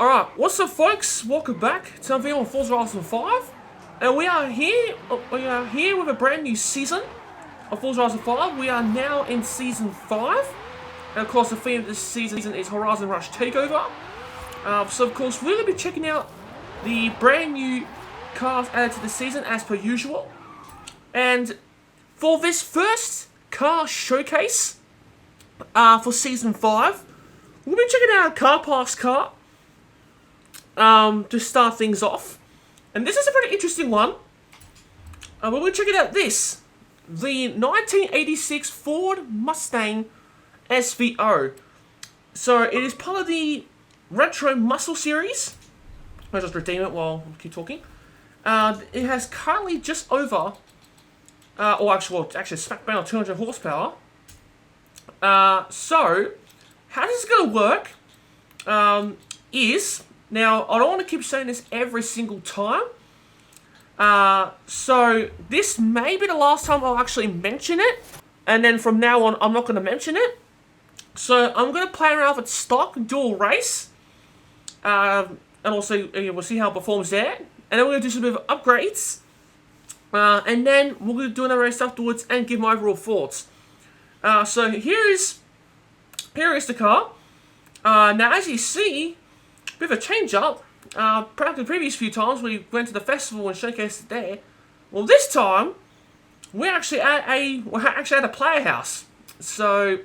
Alright, what's up folks? Welcome back to another video on Forza Horizon 5. And we are here with a brand new season of Forza Horizon 5. We are now in Season 5. And of course the theme of this season is Horizon Rush Takeover. So of course we're going to be checking out the brand new cars added to the season as per usual. And for this first car showcase for Season 5, we'll be checking out a car parks car. To start things off, and this is a pretty interesting one. We'll be checking out this, the 1986 Ford Mustang SVO. So it is part of the Retro Muscle series. I'll just redeem it while I keep talking. It has currently just over, actually smack bang on 200 horsepower. So how this is going to work is. Now, I don't want to keep saying this every single time, so this may be the last time I'll actually mention it, and then from now on, I'm not going to mention it. So, I'm going to play around with stock dual race, and also, we'll see how it performs there, and then we're going to do some bit of upgrades, and then we're going to do another race afterwards and give my overall thoughts. So, here is the car. Now, as you see, bit of a change up. Perhaps the previous few times we went to the festival and showcased it there. Well, this time we're actually at a player house. So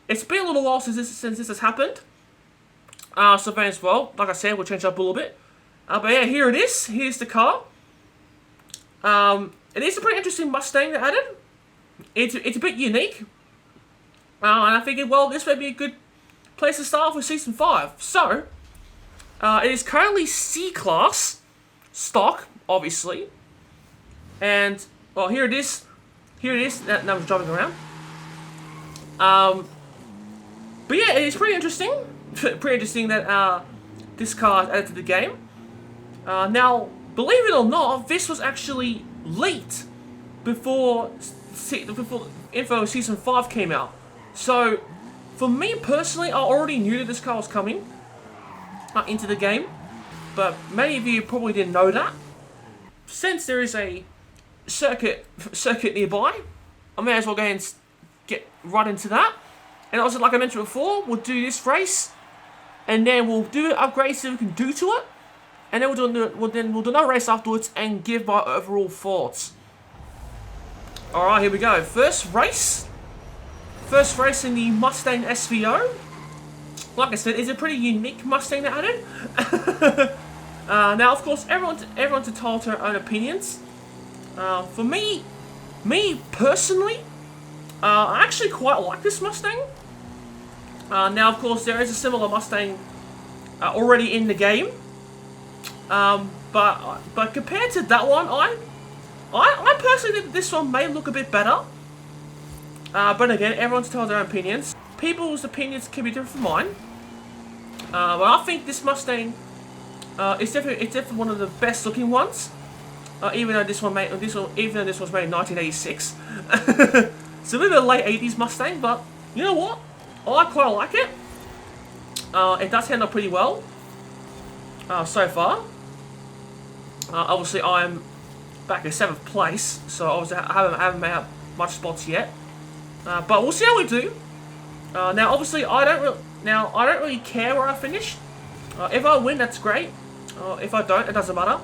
it's been a little while since this has happened. So then as well, like I said, we'll change up a little bit. But yeah, here it is. Here's the car. It is a pretty interesting Mustang they added. It's a bit unique. And I figured, well, this may be a good place to start off with Season 5. So it is currently C-Class stock, obviously. And, well, here it is. Here it is. Now I'm driving around. But yeah, it is pretty interesting. Pretty interesting that this car is added to the game. Now, believe it or not, this was actually leaked before info Season 5 came out. So, for me personally, I already knew that this car was coming into the game, but many of you probably didn't know that. Since there is a circuit nearby, I may as well go ahead and get right into that. And also, like I mentioned before, we'll do this race, and then we'll do upgrades that we can do to it, and then we'll do another race afterwards and give my overall thoughts. All right, here we go. First race in the Mustang SVO. Like I said, it's a pretty unique Mustang they added. Now, of course, everyone's entitled to their own opinions. For me personally, I actually quite like this Mustang. Now, of course, there is a similar Mustang already in the game. But compared to that one, I personally think this one may look a bit better. But again, everyone's entitled to their own opinions. People's opinions can be different from mine. But I think this Mustang it's definitely one of the best looking ones. Even though this was made in 1986. It's a bit of a late 80s Mustang, but you know what? I quite like it. It does handle pretty well so far. Obviously, I'm back in 7th place, so obviously I haven't made out much spots yet. But we'll see how we do. Now, obviously, I don't really care where I finish. If I win, that's great. If I don't, it doesn't matter.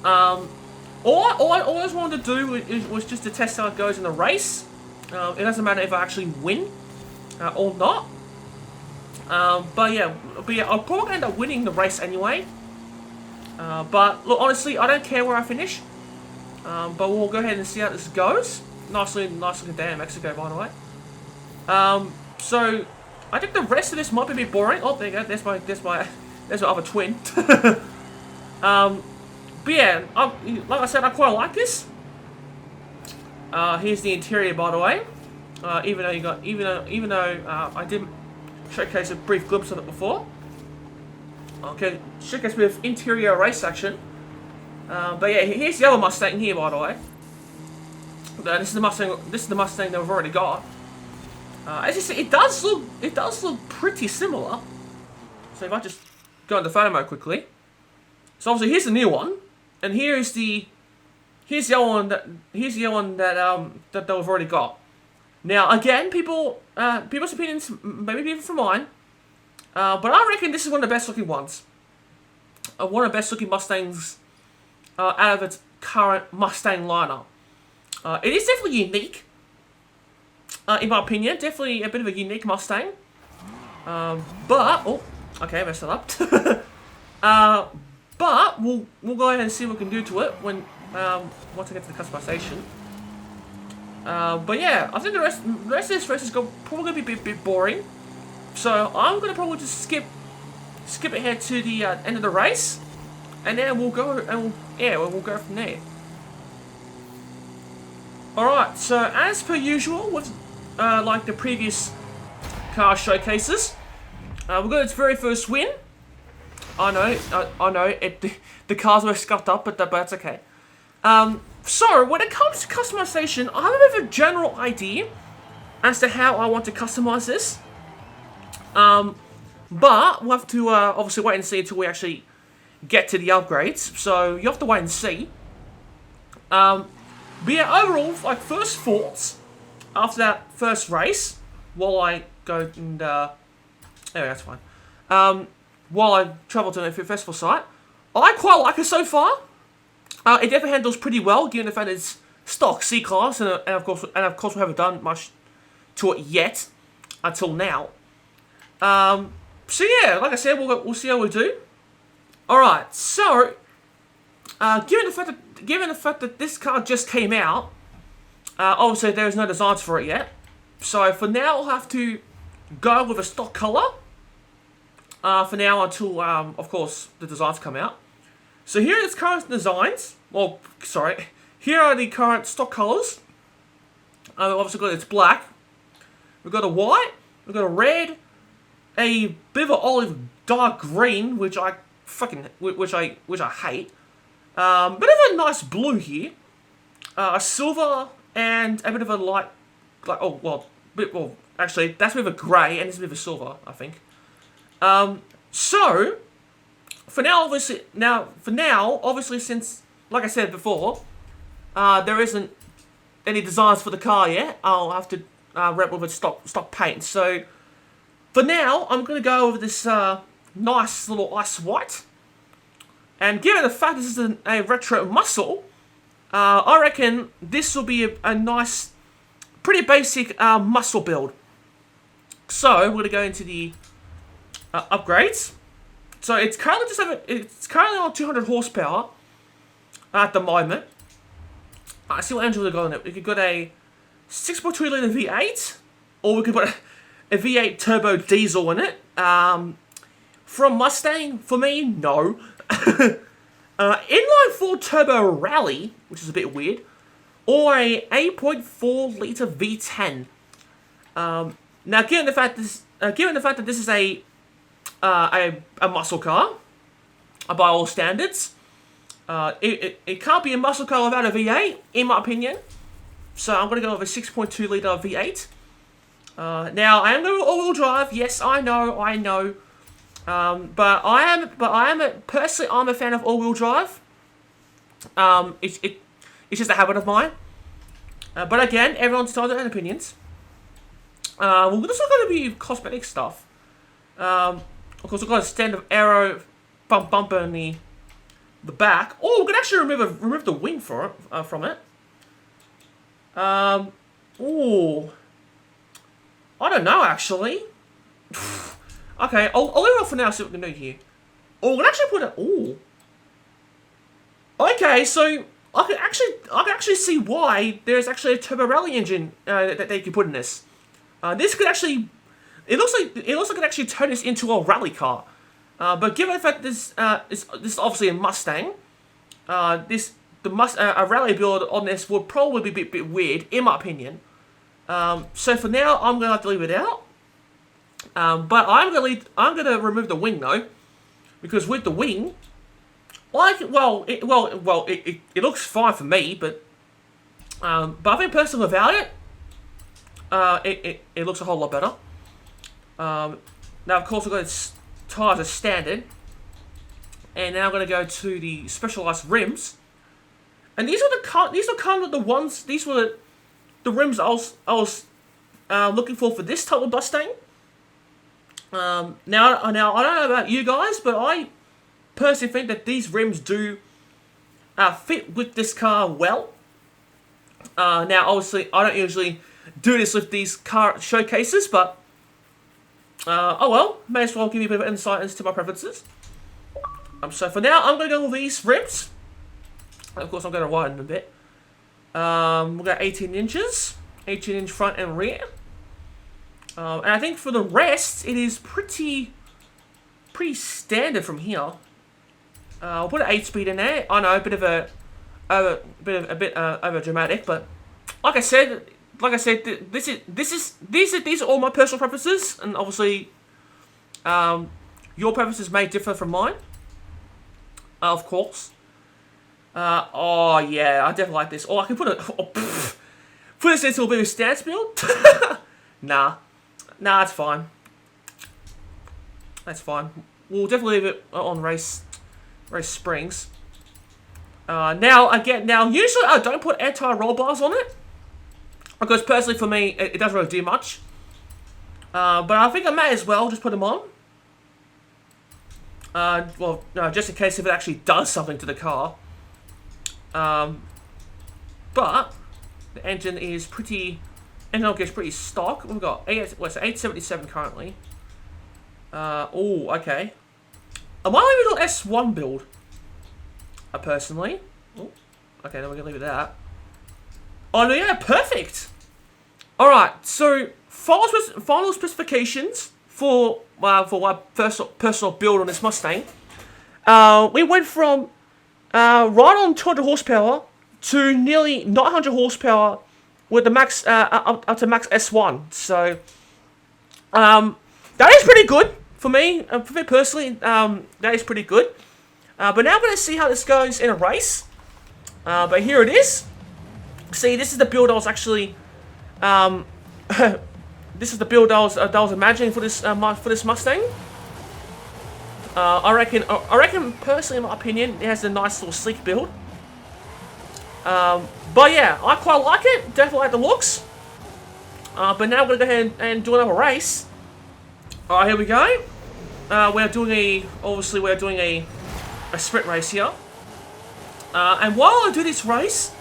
All I always wanted to do was just to test how it goes in the race. It doesn't matter if I actually win or not. But yeah, I'll probably end up winning the race anyway. But look, honestly, I don't care where I finish. But we'll go ahead and see how this goes. Nice looking day in Mexico, by the way. So I think the rest of this might be a bit boring. Oh, there you go. There's my other twin. But yeah, like I said, I quite like this. Here's the interior, by the way. Even though I did showcase a brief glimpse of it before. Okay, showcase with interior race action. But yeah, here's the other Mustang here, by the way. This is the Mustang that we've already got. As you see, it does look pretty similar. So if I just go into photo mode quickly. So obviously here's the new one, and here's the other one that that we've already got. Now again, people's opinions may be different from mine, but I reckon this is one of the best looking ones. One of the best looking Mustangs out of its current Mustang lineup. It is definitely unique, in my opinion. Definitely a bit of a unique Mustang. But okay, I messed it up. But we'll go ahead and see what we can do to it when once I get to the customization. But yeah, I think the rest of this race is probably going to be a bit boring. So I'm going to probably just skip ahead to the end of the race, and then we'll go we'll go from there. All right. So as per usual with like the previous car showcases, we got its very first win. I know. The cars were scuffed up, but that's okay. So when it comes to customization, I have a bit of a general idea as to how I want to customize this. But we'll have to obviously wait and see until we actually get to the upgrades. So you have to wait and see. But yeah, overall, like first thoughts after that first race, while I go and anyway, that's fine. While I travel to the festival site, I quite like it so far. It definitely handles pretty well, given the fact it's stock C-Class, and of course we haven't done much to it yet until now. So yeah, like I said, we'll see how we do. All right, so given the fact that this car just came out, obviously there is no designs for it yet. So for now, I'll have to go with a stock color. For now, until of course the designs come out. So here are its current designs. Well, sorry, here are the current stock colors. We've obviously got its black. We've got a white. We've got a red. A bit of an olive dark green, which I hate. Bit of a nice blue here. A silver and a bit of a light, actually that's a bit of a grey and it's a bit of a silver, I think. So for now, obviously, since like I said before, there isn't any designs for the car yet. I'll have to rep with stock paint. So for now, I'm going to go over this nice little ice white. And given the fact this is a retro muscle, I reckon this will be a nice, pretty basic muscle build. So we're going to go into the upgrades. So it's currently on 200 horsepower at the moment. I see what engine we've got on it. We could got a 6.2 litre V8, or we could put a V8 turbo diesel in it. From Mustang, for me, no. Inline 4 turbo rally, which is a bit weird, or a 8.4 litre V10. Now, given the fact that this is a muscle car, by all standards, it can't be a muscle car without a V8, in my opinion. So I'm going to go with a 6.2 litre V8. Now I am going to all-wheel drive. Yes, I know. But I'm a fan of all-wheel drive. It's just a habit of mine. But again, everyone's entitled to their own opinions. We're also going to be cosmetic stuff. Of course, we've got a standard aero bumper in the back. Oh, we can actually remove the wing from it. Oh, I don't know actually. Okay, I'll leave it off for now. See what we can do here. Oh, we can actually put it. Oh. Okay, so I can actually see why there's actually a turbo rally engine that they can put in this. This could actually. It looks like it could actually turn this into a rally car. But given the fact this is obviously a Mustang, a rally build on this would probably be a bit weird, in my opinion. So for now, I'm gonna have to leave it out. But I'm gonna remove the wing though, because with the wing, it looks fine for me, but I think personally without it, it looks a whole lot better. Now of course we've got its tires as standard, And now I'm going to go to the specialized rims. And these are kind of the ones. These were the rims I was looking for this type of Mustang. Now I don't know about you guys, but I personally think that these rims do fit with this car well. Now, obviously, I don't usually do this with these car showcases, but oh well, may as well give you a bit of insight into my preferences. So for now, I'm going to go with these rims. Of course, I'm going to widen them a bit. We'll go 18 inches, 18-inch front and rear. And I think for the rest, it is pretty standard from here. I'll put an 8-speed in there. I know, a bit over dramatic, but like I said, these are all my personal preferences, and obviously, your preferences may differ from mine. Of course. Oh yeah, I definitely like this. Oh, I can put this into a bit of a stance build. Nah, it's fine. That's fine. We'll definitely leave it on race springs. Now usually I don't put anti-roll bars on it, because personally for me it doesn't really do much. But I think I may as well just put them on. Well, no, just in case if it actually does something to the car. But the engine is pretty stock. We've got 877 currently. Oh, okay. I might leave it on S1 build. Personally. Oh, okay, then we're gonna leave it at that. Oh no, yeah, perfect. All right, so final specifications for my personal build on this Mustang. We went from right on 200 horsepower to nearly 900 horsepower with the max up to max S1. So that is pretty good for me. For me personally, that is pretty good. But now I'm going to see how this goes in a race. But here it is. See, this is the build I was actually this is the build I was imagining for this Mustang. I reckon personally, in my opinion, it has a nice little sleek build. But yeah, I quite like it. Definitely like the looks. But now we're gonna go ahead and do another race. All right, here we go. We're doing a sprint race here. And while I do this race,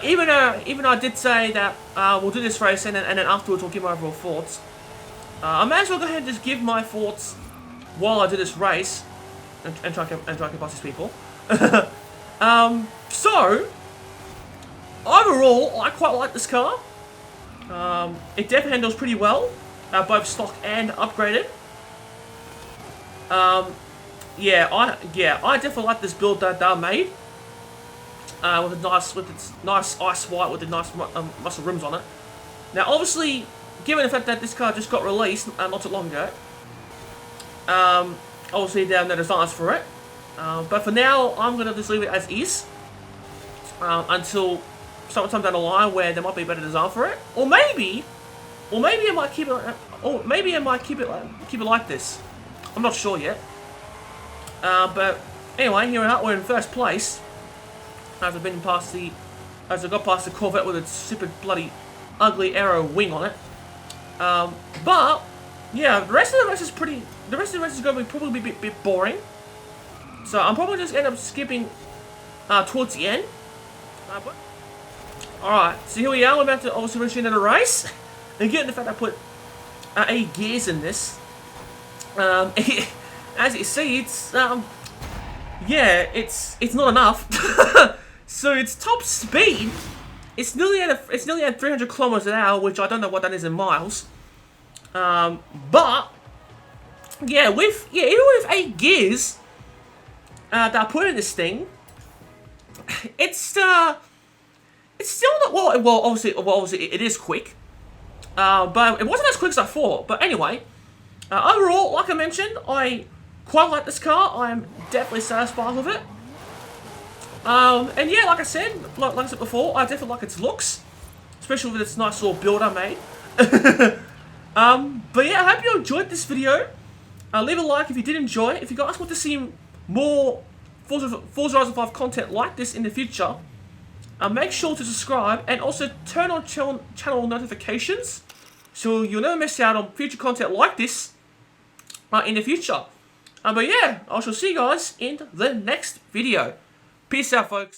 even though I did say that we'll do this race and then afterwards we'll give my overall thoughts, I may as well go ahead and just give my thoughts while I do this race and try to bust these people. So overall, I quite like this car. It definitely handles pretty well, both stock and upgraded. Yeah, I definitely like this build that they made. With its nice ice white with the nice muscle rims on it. Now, obviously, given the fact that this car just got released not too long ago, obviously there are no designs for it. But for now, I'm gonna just leave it as is until sometime down the line where there might be a better design for it, or maybe I might keep it like this. I'm not sure yet. But anyway, here we are. We're in first place. As I got past the Corvette with its stupid bloody ugly arrow wing on it. But yeah, the rest of the race is going to probably be a bit boring. So I'm probably just end up skipping towards the end. Alright, so here we are. We're about to obviously reach the end of the race. Again, the fact I put 8 gears in this. As you see, it's yeah, it's not enough. So its top speed, it's nearly at 300 kilometers an hour, which I don't know what that is in miles. But yeah, even with 8 gears that I put in this thing, it's still not well. Obviously, it is quick, but it wasn't as quick as I thought. But anyway, overall, like I mentioned, I quite like this car. I am definitely satisfied with it. And yeah, like I said before, I definitely like its looks, especially with its nice little build I made. But yeah, I hope you enjoyed this video. Leave a like if you did enjoy it. If you guys want to see more Forza Horizon 5 content like this in the future, make sure to subscribe and also turn on channel notifications so you'll never miss out on future content like this in the future. But yeah, I shall see you guys in the next video. Peace out, folks.